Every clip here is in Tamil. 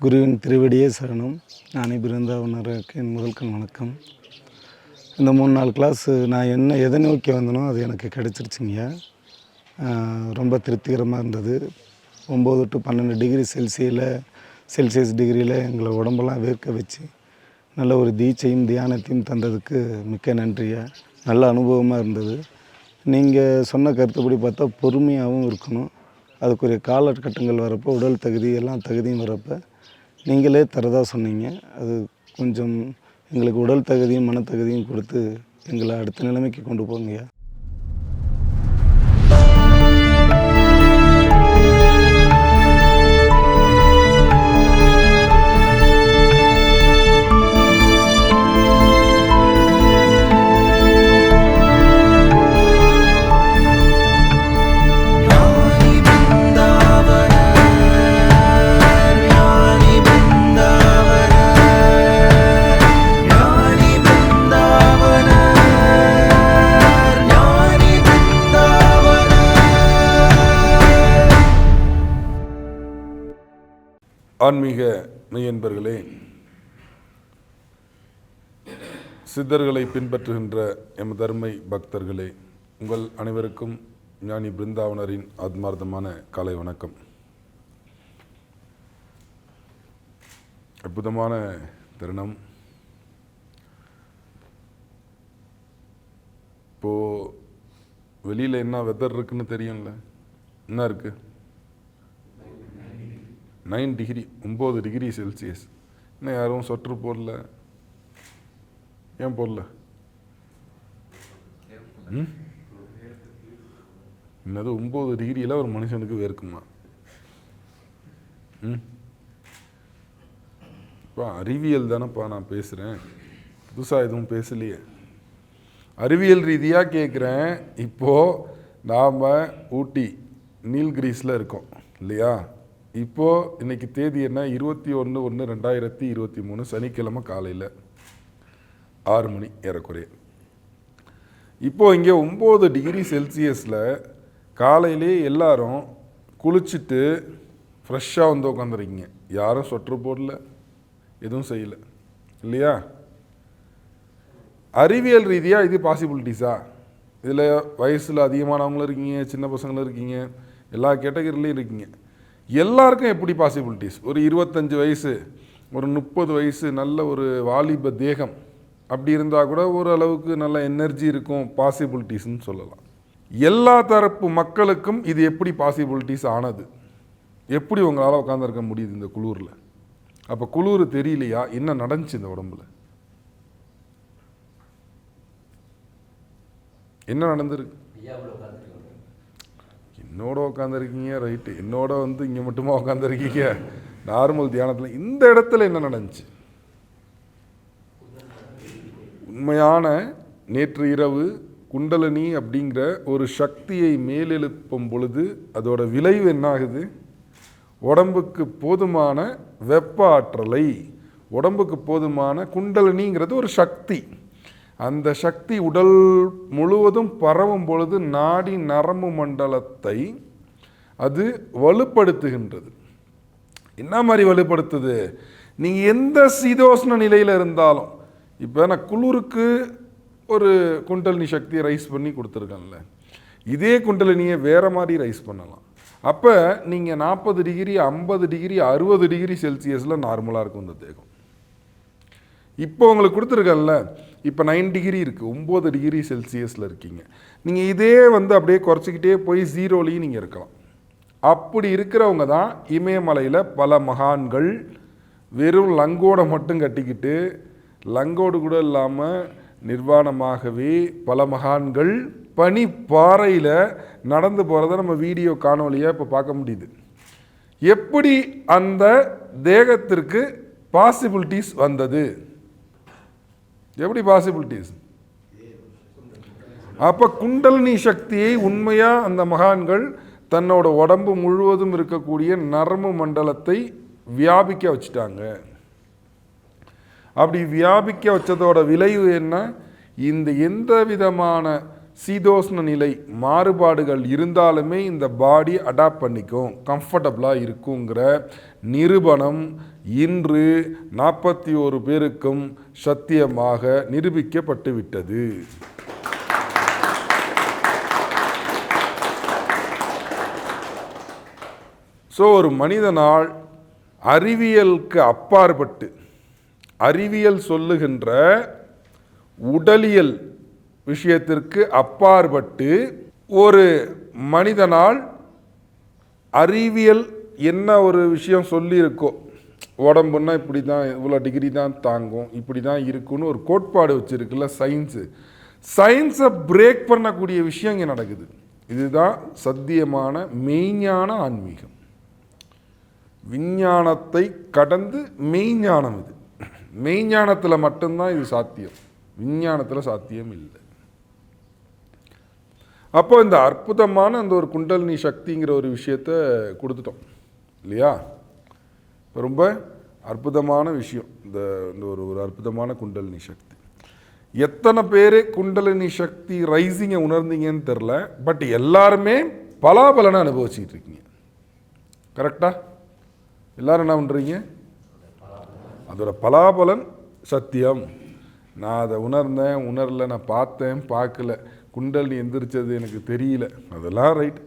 குருவின் திருவடியே சரணம். நானே பிருந்தாவனருக்கு என் முதல்கண் வணக்கம். இந்த 3 நாள் கிளாஸு நான் எதை நோக்கி வந்தனோ அது எனக்கு கிடச்சிருச்சுங்க. ரொம்ப திருப்திகரமாக இருந்தது. 9 to 12 டிகிரி செல்சியஸ் டிகிரியில் எங்களை உடம்பெல்லாம் வேர்க்க வச்சு நல்ல ஒரு தீட்சையும் தியானத்தையும் தந்ததுக்கு மிக்க நன்றியா. நல்ல அனுபவமாக இருந்தது. நீங்கள் சொன்ன கருத்துப்படி பார்த்தா பொறுமையாகவும் இருக்கணும். அதுக்குரிய காலகட்டங்கள் வரப்போ உடல் தகுதி எல்லாம் தகுதியும் வரப்போ நீங்களே தரதாக சொன்னீங்க. அது கொஞ்சம் எங்களுக்கு உடல் தகுதியும் மனத்தகுதியும் கொடுத்து எங்களை அடுத்த நிலைமைக்கு கொண்டு போங்கய்யா. ஆன்மீக மெய்யன்பர்களே, சித்தர்களை பின்பற்றுகின்ற எமது அருமை பக்தர்களே, உங்கள் அனைவருக்கும் ஞானி பிருந்தாவனரின் ஆத்மார்த்தமான காலை வணக்கம். அற்புதமான தருணம். இப்போது வெளியில் என்ன வெதர் இருக்குன்னு தெரியும்ல? என்ன இருக்குது? 9 டிகிரி, 9 டிகிரி செல்சியஸ். இன்னும் யாரும் சொட்ரு போடல? ஏன் போடல? என்னது 9 டிகிரியில் ஒரு மனுஷனுக்கு வேர்க்குமா? இப்போ அறிவியல் தானேப்பா நான் பேசுகிறேன், புதுசாக எதுவும் பேசலையே. அறிவியல் ரீதியாக கேட்குறேன். இப்போது நாம் ஊட்டி நீல்கிரிஸில் இருக்கோம் இல்லையா? இப்போது இன்றைக்கி தேதி என்ன? 21/1/2023 சனிக்கிழமை காலையில் 6 மணி ஏறக்குறைய. இப்போது இங்கே 9 டிகிரி செல்சியஸில் காலையிலே எல்லாரும் குளிச்சுட்டு ஃப்ரெஷ்ஷாக வந்து உட்காந்துருக்கீங்க. யாரும் சொட்ரு போடல, எதுவும் செய்யலை இல்லையா? அறிவியல் ரீதியாக இது பாசிபிலிட்டிஸா? இதில் வயசில் அதிகமானவங்களும் இருக்கீங்க, சின்ன பசங்களும் இருக்கீங்க, எல்லா கேட்டகரிலையும் இருக்கீங்க. எல்லாருக்கும் எப்படி பாசிபிலிட்டிஸ்? ஒரு 25 வயசு, ஒரு 30 வயசு, நல்ல ஒரு வாலிப தேகம் அப்படி இருந்தால் கூட ஓரளவுக்கு நல்ல எனர்ஜி இருக்கும், பாசிபிலிட்டிஸ்ன்னு சொல்லலாம். எல்லா தரப்பு மக்களுக்கும் இது எப்படி பாசிபிலிட்டிஸ் ஆனது? எப்படி உங்களால் உட்காந்துருக்க முடியுது இந்த குளூரில்? அப்போ குளூர் தெரியலையா? என்ன நடந்துச்சு இந்த உடம்புல? என்ன நடந்திருக்கு? என்னோட உட்காந்துருக்கீங்க, ரைட்டு. என்னோட வந்து இங்கே மட்டுமா உட்காந்துருக்கீங்க நார்மல் தியானத்தில்? இந்த இடத்துல என்ன நடந்துச்சு? உண்மையான நேற்று இரவு குண்டலினி அப்படிங்கிற ஒரு சக்தியை மேலெழுப்பும் பொழுது அதோட விளைவு என்ன ஆகுது? உடம்புக்கு போதுமான வெப்ப ஆற்றலை, உடம்புக்கு போதுமான குண்டலினிங்கிறது ஒரு சக்தி, அந்த சக்தி உடல் முழுவதும் பரவும் பொழுது நாடி நரம்பு மண்டலத்தை அது வலுப்படுத்துகின்றது. என்ன மாதிரி வலுப்படுத்துது? நீங்கள் எந்த சீதோஷ்ண நிலையில் இருந்தாலும், இப்போ நான் குளிருக்கு ஒரு குண்டலினி சக்தியை ரைஸ் பண்ணி கொடுத்துருக்கேன்ல, இதே குண்டலினியை வேறு மாதிரி ரைஸ் பண்ணலாம். அப்போ நீங்கள் 40 டிகிரி 50 டிகிரி 60 டிகிரி செல்சியஸில் நார்மலாக இருக்கும் இந்த தேகம். இப்போ உங்களுக்கு கொடுத்துருக்கல, இப்போ 9 டிகிரி இருக்குது, 9 டிகிரி செல்சியஸில் இருக்கீங்க. நீங்கள் இதே வந்து அப்படியே குறைச்சிக்கிட்டே போய் 0லையும் நீங்கள் இருக்கலாம். அப்படி இருக்கிறவங்க தான் இமயமலையில் பல மகான்கள் வெறும் லங்கோடை மட்டும் கட்டிக்கிட்டு, லங்கோடு கூட இல்லாமல் நிர்வாணமாகவே பல மகான்கள் பனி பாறையில் நடந்து போகிறத நம்ம வீடியோ காணொலியாக இப்போ பார்க்க முடியுது. எப்படி அந்த தேகத்திற்கு பாசிபிலிட்டிஸ் வந்தது? எப்படி பாசிபிலிட்டிஸ்? அப்போ குண்டலினி சக்தியை உண்மையாக அந்த மகான்கள் தன்னோட உடம்பு முழுவதும் இருக்கக்கூடிய நரம்பு மண்டலத்தை வியாபிக்க வச்சுட்டாங்க. அப்படி வியாபிக்க வச்சதோட விளைவு என்ன? இந்த எந்த விதமான சீதோஷ்ண நிலை மாறுபாடுகள் இருந்தாலுமே இந்த பாடி அடாப்ட் பண்ணிக்கும், கம்ஃபர்டபுளாக இருக்குங்கிற நிரூபணம் இன்று 41 பேருக்கும் சத்தியமாக நிரூபிக்கப்பட்டு விட்டது. ஸோ ஒரு மனிதனால் அறிவியலுக்கு அப்பாற்பட்டு, அறிவியல் சொல்லுகின்ற உடலியல் விஷயத்திற்கு அப்பாற்பட்டு ஒரு மனிதனால் அறிவியல் என்ன ஒரு விஷயம் சொல்லியிருக்கோ, உடம்புன்னா இப்படி தான், இவ்வளோ டிகிரி தான் தாங்கும், இப்படி தான் இருக்குன்னு ஒரு கோட்பாடு வச்சுருக்குல்ல சயின்ஸு, சயின்ஸை பிரேக் பண்ணக்கூடிய விஷயம் இங்கே நடக்குது. இதுதான் சத்தியமான மெய்ஞான ஆன்மீகம். விஞ்ஞானத்தை கடந்து மெய்ஞானம். இது மெய்ஞானத்தில் மட்டும்தான் இது சாத்தியம், விஞ்ஞானத்தில் சாத்தியம் இல்லை. அப்போ இந்த அற்புதமான அந்த ஒரு குண்டலினி சக்திங்கிற ஒரு விஷயத்தை கொடுத்துட்டோம் இல்லையா? ரொம்ப அற்புதமான விஷயம் இந்த ஒரு அற்புதமான குண்டலினி சக்தி. எத்தனை பேர் குண்டலினி சக்தி ரைசிங்கை உணர்ந்தீங்கன்னு தெரில, பட் எல்லாருமே பலாபலனை அனுபவிச்சுட்டு இருக்கீங்க. கரெக்டா? எல்லாரும் என்ன பண்ணுறீங்க? அதோட பலாபலன் சத்தியம். நான் அதை உணர்ந்தேன், உணரல, நான் பார்த்தேன், பார்க்கல, குண்டலினி எந்திரிச்சது எனக்கு தெரியல, அதெல்லாம் ரைட்.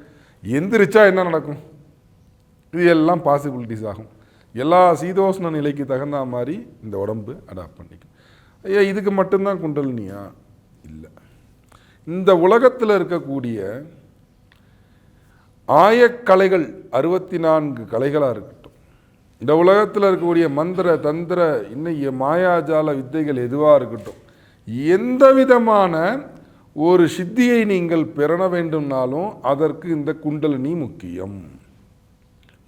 எந்திரிச்சா என்ன நடக்கும்? இது எல்லாம் பாசிபிலிட்டிஸ் ஆகும். எல்லா சீதோஷ்ண நிலைக்கு தகுந்த மாதிரி இந்த உடம்பு அடாப்ட் பண்ணிக்கும். ஐயா இதுக்கு மட்டும்தான் குண்டலினியா? இல்லை. இந்த உலகத்தில் இருக்கக்கூடிய ஆயக்கலைகள் 64 கலைகளாக இருக்கட்டும், இந்த உலகத்தில் இருக்கக்கூடிய மந்திர தந்திர இன்னும் மாயாஜால வித்தைகள் எதுவாக இருக்கட்டும், எந்த விதமான ஒரு சித்தியை நீங்கள் பெற வேண்டும்னாலும் அதற்கு இந்த குண்டலினி முக்கியம்.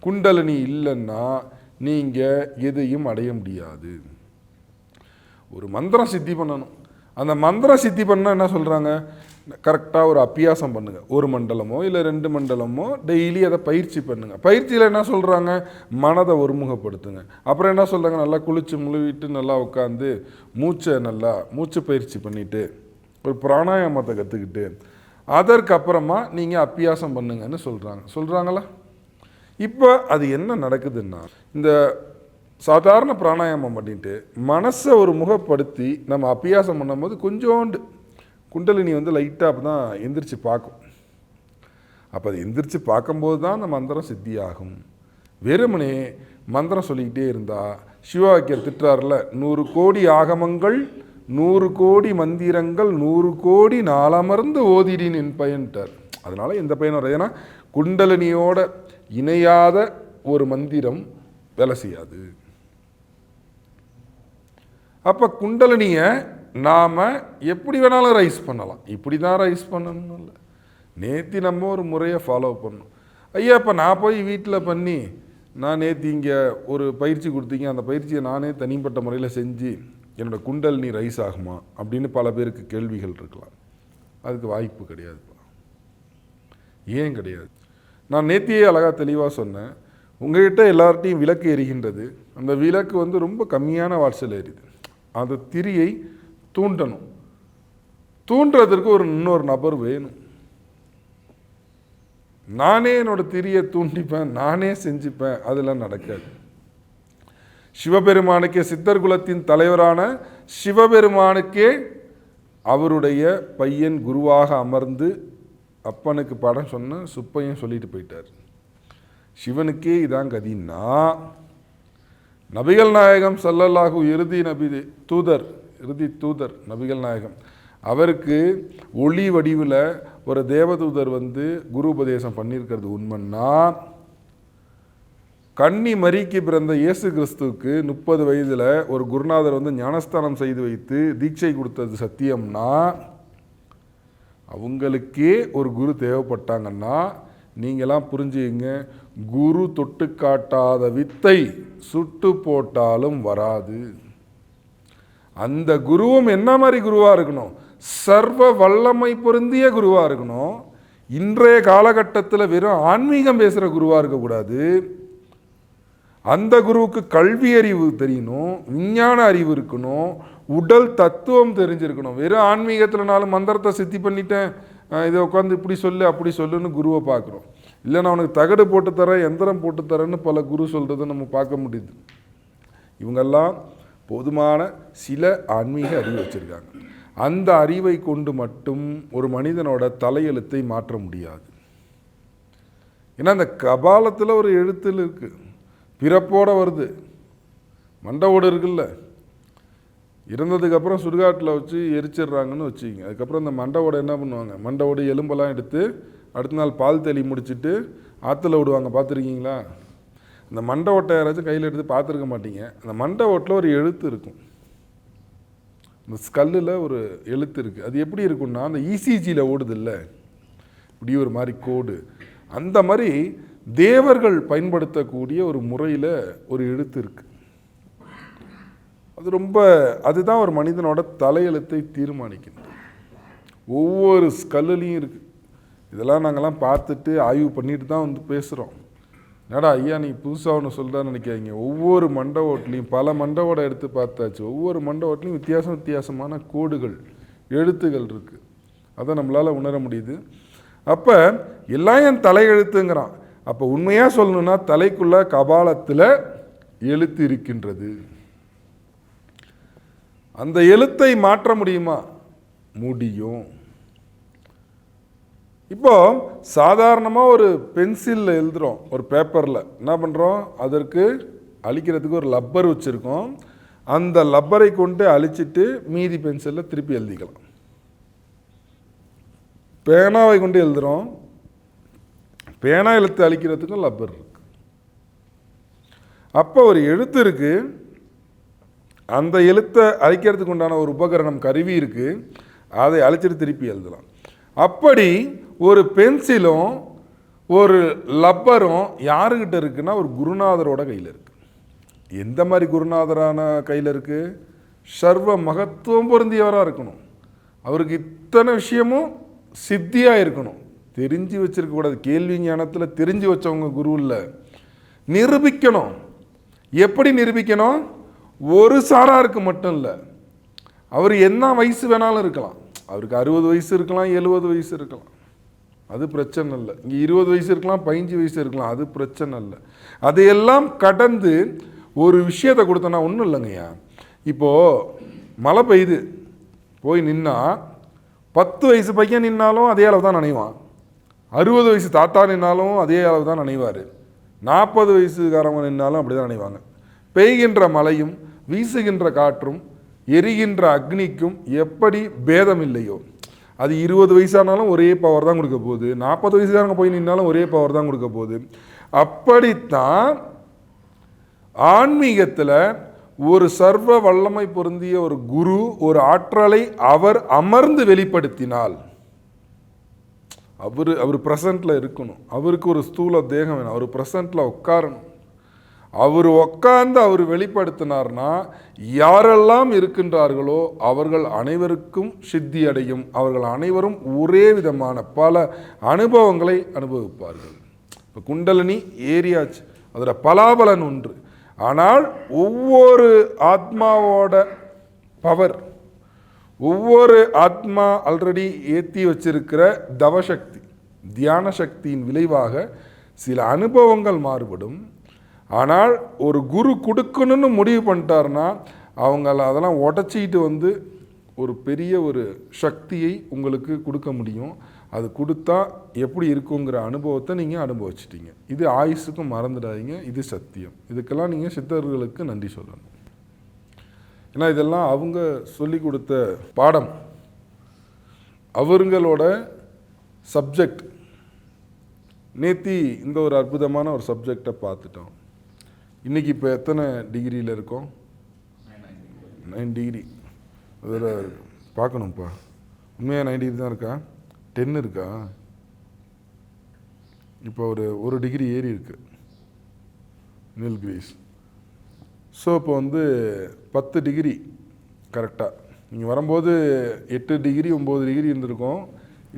குண்டலினி இல்லைன்னா நீங்கள் எதையும் அடைய முடியாது. ஒரு மந்திரம் சித்தி பண்ணணும். அந்த மந்திரம் சித்தி பண்ணால் என்ன சொல்கிறாங்க? கரெக்டாக ஒரு அபியாசம் பண்ணுங்கள், 1 மண்டலமோ இல்லை 2 மண்டலமோ டெய்லி அதை பயிற்சி பண்ணுங்கள். பயிற்சியில் என்ன சொல்கிறாங்க? மனதை ஒருமுகப்படுத்துங்க. அப்புறம் என்ன சொல்கிறாங்க? நல்லா குளித்து முழுவிட்டு நல்லா உட்காந்து மூச்சு பயிற்சி பண்ணிவிட்டு ஒரு பிராணாயாமத்தை கற்றுக்கிட்டு அதற்கப்புறமா நீங்கள் அபியாசம் பண்ணுங்கன்னு சொல்கிறாங்களா? இப்போ அது என்ன நடக்குதுன்னா, இந்த சாதாரண பிராணாயாமம் பண்ணிட்டு மனசை ஒரு முகப்படுத்தி நம்ம அபியாசம் பண்ணும்போது கொஞ்சோண்டு குண்டலினி லைட்டாக அப்போ தான் எந்திரிச்சு பார்க்கும். அப்போ அது எந்திரிச்சு பார்க்கும்போது தான் அந்த மந்திரம் சித்தி ஆகும். வெறுமனே மந்திரம் சொல்லிக்கிட்டே இருந்தால், சிவவாக்கியர் திட்டுறாருல, 100 கோடி ஆகமங்கள் 100 கோடி மந்திரங்கள் 100 கோடி நாளமர்ந்து ஓதிடின் என் பயன்ட்டார். அதனால் எந்த பயனும் வராது. ஏன்னா குண்டலினியோட இணையாத ஒரு மந்திரம் வேலை செய்யாது. அப்போ குண்டலினியை நாம் எப்படி வேணாலும் ரைஸ் பண்ணலாம், இப்படி தான் ரைஸ் பண்ணணும் இல்லை. நேற்று நம்ம ஒரு முறையை ஃபாலோ பண்ணணும். ஐயா இப்போ நான் போய் வீட்டில் பண்ணி, நான் நேற்று இங்கே ஒரு பயிற்சி கொடுத்தீங்க, அந்த பயிற்சியை நானே தனிப்பட்ட முறையில் செஞ்சு என்னோடய குண்டலினி ரைஸ் ஆகுமா அப்படின்னு பல பேருக்கு கேள்விகள் இருக்கலாம். அதுக்கு வாய்ப்பு கிடையாது. ஏன் கிடையாது? நான் நேத்தியே அழகாக தெளிவாக சொன்னேன். உங்கள்கிட்ட எல்லார்ட்டையும் விளக்கு எரிகின்றது. அந்த விளக்கு ரொம்ப கம்மியான வாட்ஸில் எரியுது. அந்த திரியை தூண்டணும். தூண்டுறதுக்கு இன்னொரு நபர் வேணும். நானே என்னோடய திரியை தூண்டிப்பேன், நானே செஞ்சுப்பேன், அதெல்லாம் நடக்காது. சிவபெருமானுக்கே, சித்தர் குலத்தின் தலைவரான சிவபெருமானுக்கே அவருடைய பையன் குருவாக அமர்ந்து அப்பனுக்கு பாடம் சொன்ன சுப்பையும் சொல்லிட்டு போயிட்டார். சிவனுக்கே இதான் கதின்னா, நபிகள் நாயகம் ஸல்லல்லாஹு இறுதி தூதர் நபிகள் நாயகம் அவருக்கு ஒளி வடிவில் ஒரு தேவதூதர் குரு உபதேசம் பண்ணியிருக்கிறது உண்மைன்னா, கன்னி மரிக்கு பிறந்த இயேசு கிறிஸ்துவுக்கு 30 வயதில் ஒரு குருநாதர் ஞானஸ்தானம் செய்து வைத்து தீட்சை கொடுத்தது சத்தியம்னா, அவங்களுக்கே ஒரு குரு தேவைப்பட்டாங்கன்னா நீங்களாம் புரிஞ்சுங்க, குரு தொட்டு காட்டாத வித்தை சுட்டு போட்டாலும் வராது. அந்த குருவும் என்ன மாதிரி குருவாக இருக்கணும்? சர்வ வல்லமை பொருந்திய குருவாக இருக்கணும். இன்றைய காலகட்டத்தில் வெறும் ஆன்மீகம் பேசுகிற குருவாக இருக்கக்கூடாது. அந்த குருவுக்கு கல்வி அறிவு தெரியணும், விஞ்ஞான அறிவு இருக்கணும், உடல் தத்துவம் தெரிஞ்சிருக்கணும். வெறும் ஆன்மீகத்தில்னாலும் மந்திரத்தை சித்தி பண்ணிட்டேன், இதை உட்காந்து இப்படி சொல்லு அப்படி சொல்லுன்னு குருவை பார்க்குறோம். இல்லைன்னா அவனுக்கு தகடு போட்டு தரேன், எந்திரம் போட்டு தரேன்னு பல குரு சொல்கிறத நம்ம பார்க்க முடியுது. இவங்கெல்லாம் போதுமான சில ஆன்மீக அறிவு வச்சுருக்காங்க. அந்த அறிவை கொண்டு மட்டும் ஒரு மனிதனோட தலையெழுத்தை மாற்ற முடியாது. ஏன்னா அந்த கபாலத்தில் ஒரு எழுத்தில் இருக்குது, பிறப்போட வருது. மண்டை ஓடு இருக்குல்ல, இறந்ததுக்கப்புறம் சுடுகாட்டில் வச்சு எரிச்சிடுறாங்கன்னு வச்சுக்கிங்க. அதுக்கப்புறம் அந்த மண்டை ஓடை என்ன பண்ணுவாங்க, மண்டை ஓடு எலும்பெல்லாம் எடுத்து அடுத்த நாள் பால் தெளி முடிச்சுட்டு ஆற்றுல விடுவாங்க, பார்த்துருக்கீங்களா? அந்த மண்டை ஓட்டை யாராச்சும் கையில் எடுத்து பார்த்துருக்க மாட்டீங்க. அந்த மண்டை ஓட்டில் ஒரு எழுத்து இருக்கும், இந்த ஸ்கல்லில் ஒரு எழுத்து இருக்குது. அது எப்படி இருக்குன்னா, அந்த இசிஜியில் ஓடுது இல்லை, இப்படி ஒரு மாதிரி கோடு, அந்த மாதிரி தேவர்கள் பயன்படுத்தக்கூடிய ஒரு முறையில் ஒரு எழுத்து இருக்குது. அதுதான் ஒரு மனிதனோட தலையெழுத்தை தீர்மானிக்கின்றது. ஒவ்வொரு ஸ்கல்லுலேயும் இருக்குது. இதெல்லாம் நாங்கள்லாம் பார்த்துட்டு ஆய்வு பண்ணிட்டு தான் வந்து பேசுகிறோம். என்னடா ஐயா நீ புதுசாக ஒன்று சொல்கிறான்னு நினைக்காதீங்க. ஒவ்வொரு மண்டை ஓட்லையும் பல மண்டை ஓடை எடுத்து பார்த்தாச்சு. ஒவ்வொரு மண்டை ஓட்லையும் வித்தியாசமான கோடுகள் எழுத்துகள் இருக்குது. அதை நம்மளால் உணர முடியுது. அப்போ எல்லாம் என் தலையெழுத்துங்கிறான். அப்போ உண்மையாக சொல்லணும்னா தலைக்குள்ள கபாலத்தில் எழுத்து இருக்கின்றது. அந்த எழுத்தை மாற்ற முடியுமா? முடியும். இப்போ சாதாரணமாக ஒரு பென்சிலில் எழுதுகிறோம், ஒரு பேப்பரில் என்ன பண்ணுறோம், அதற்கு அழிக்கிறதுக்கு ஒரு லப்பர் வச்சுருக்கோம். அந்த லப்பரை கொண்டு அழிச்சிட்டு மீதி பென்சிலில் திருப்பி எழுதிக்கலாம். பேனாவை கொண்டு எழுதுகிறோம், பேனா எழுத்து அழிக்கிறதுக்கும் லப்பர் இருக்கு. அப்போ ஒரு எழுத்து இருக்குது, அந்த எழுத்தை அழிக்கிறதுக்கு உண்டான ஒரு உபகரணம் கருவி இருக்குது, அதை அழிச்சிட்டு திருப்பி எழுதலாம். அப்படி ஒரு பென்சிலும் ஒரு லப்பரும் யாருக்கிட்ட இருக்குன்னா ஒரு குருநாதரோட கையில் இருக்குது. எந்த மாதிரி குருநாதரான கையில் இருக்குது? சர்வ மகத்துவம் பொருந்தியவராக இருக்கணும். அவருக்கு இத்தனை விஷயமும் சித்தியாக இருக்கணும், தெரிஞ்சு வச்சிருக்கக்கூடாது. கேள்வி ஞானத்தில் தெரிஞ்சு வச்சவங்க குரு இல்லை, நிரூபிக்கணும். எப்படி நிரூபிக்கணும்? ஒரு சாராருக்கு மட்டும் இல்லை, அவர் என்ன வயசு வேணாலும் இருக்கலாம். அவருக்கு 60 வயசு இருக்கலாம், 70 வயசு இருக்கலாம், அது பிரச்சனை இல்லை. இங்கே 20 வயசு இருக்கலாம், 15 வயசு இருக்கலாம், அது பிரச்சனை இல்லை. அதையெல்லாம் கடந்து ஒரு விஷயத்தை கொடுத்தோன்னா ஒன்றும் இல்லைங்கய்யா. இப்போது மழை பெய்யுது, போய் நின்னா 10 வயசு பையன் நின்னாலும் அதே அளவு தான் நனைவான், 60 வயசு தாத்தா நின்னாலும் அதே அளவு தான் நனைவார், 40 வயசுக்காரவங்க நின்னாலும் அப்படி தான் நினைவாங்க. பெய்கின்ற மழையும் வீசுகின்ற காற்றும் எரிகின்ற அக்னிக்கும் எப்படி பேதம் இல்லையோ, அது 20 வயசானாலும் ஒரே பவர் தான் கொடுக்க போகுது, 40 வயசுக்காரங்க போய் நின்னாலும் ஒரே பவர் தான் கொடுக்க போகுது. அப்படித்தான் ஆன்மீகத்தில் ஒரு சர்வ வல்லமை பொருந்திய ஒரு குரு ஒரு ஆற்றலை அவர் அமர்ந்து வெளிப்படுத்தினால், அவர் ப்ரெசண்ட்டில் இருக்கணும். அவருக்கு ஒரு ஸ்தூல தேகம் வேணும், அவர் ப்ரெசண்ட்டில் உட்காரணும். அவர் உட்கார்ந்து அவர் வெளிப்படுத்தினார்னா யாரெல்லாம் இருக்கின்றார்களோ அவர்கள் அனைவருக்கும் சித்தி அடையும். அவர்கள் அனைவரும் ஒரே விதமான பல அனுபவங்களை அனுபவிப்பார்கள். இப்போ குண்டலினி ஏரியாச்சு, அதோட பலாபலன் ஒன்று. ஆனால் ஒவ்வொரு ஆத்மாவோட பவர், ஒவ்வொரு ஆத்மா ஆல்ரெடி ஏற்றி வச்சிருக்கிற தவசக்தி தியான சக்தியின் விளைவாக சில அனுபவங்கள் மாறுபடும். ஆனால் ஒரு குரு கொடுக்கணும்னு முடிவு பண்ணிட்டாருன்னா அவங்கள அதெல்லாம் உடச்சிக்கிட்டு வந்து ஒரு பெரிய ஒரு சக்தியை உங்களுக்கு கொடுக்க முடியும். அது கொடுத்தா எப்படி இருக்குங்கிற அனுபவத்தை நீங்கள் அனுபவிச்சிட்டீங்க. இது ஆயுசுக்கும் மறந்துடாதீங்க, இது சத்தியம். இதுக்கெல்லாம் நீங்கள் சித்தர்களுக்கு நன்றி சொல்லணும். ஏன்னா இதெல்லாம் அவங்க சொல்லி கொடுத்த பாடம், அவங்களோட சப்ஜெக்ட். நேத்தி இந்த ஒரு அற்புதமான ஒரு சப்ஜெக்டை பார்த்துட்டோம். இன்றைக்கி இப்போ எத்தனை டிகிரியில் இருக்கோம்? 9 டிகிரி. அதில் பார்க்கணும்ப்பா, உண்மையாக 9 டிகிரி தான் இருக்கா, 10 இருக்கா? இப்போ ஒரு டிகிரி ஏறி இருக்கு நீல்கிரிஸ். ஸோ இப்போ 10 டிகிரி கரெக்டாக. நீங்கள் வரும்போது 8 டிகிரி 9 டிகிரி இருந்திருக்கோம்,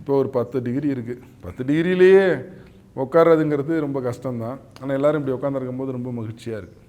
இப்போ ஒரு 10 டிகிரி இருக்குது. 10 டிகிரிலேயே உட்கார்றதுங்கிறது ரொம்ப கஷ்டம்தான். ஆனால் எல்லோரும் இப்படி உட்காந்துருக்கும் போது ரொம்ப மகிழ்ச்சியாக இருக்குது.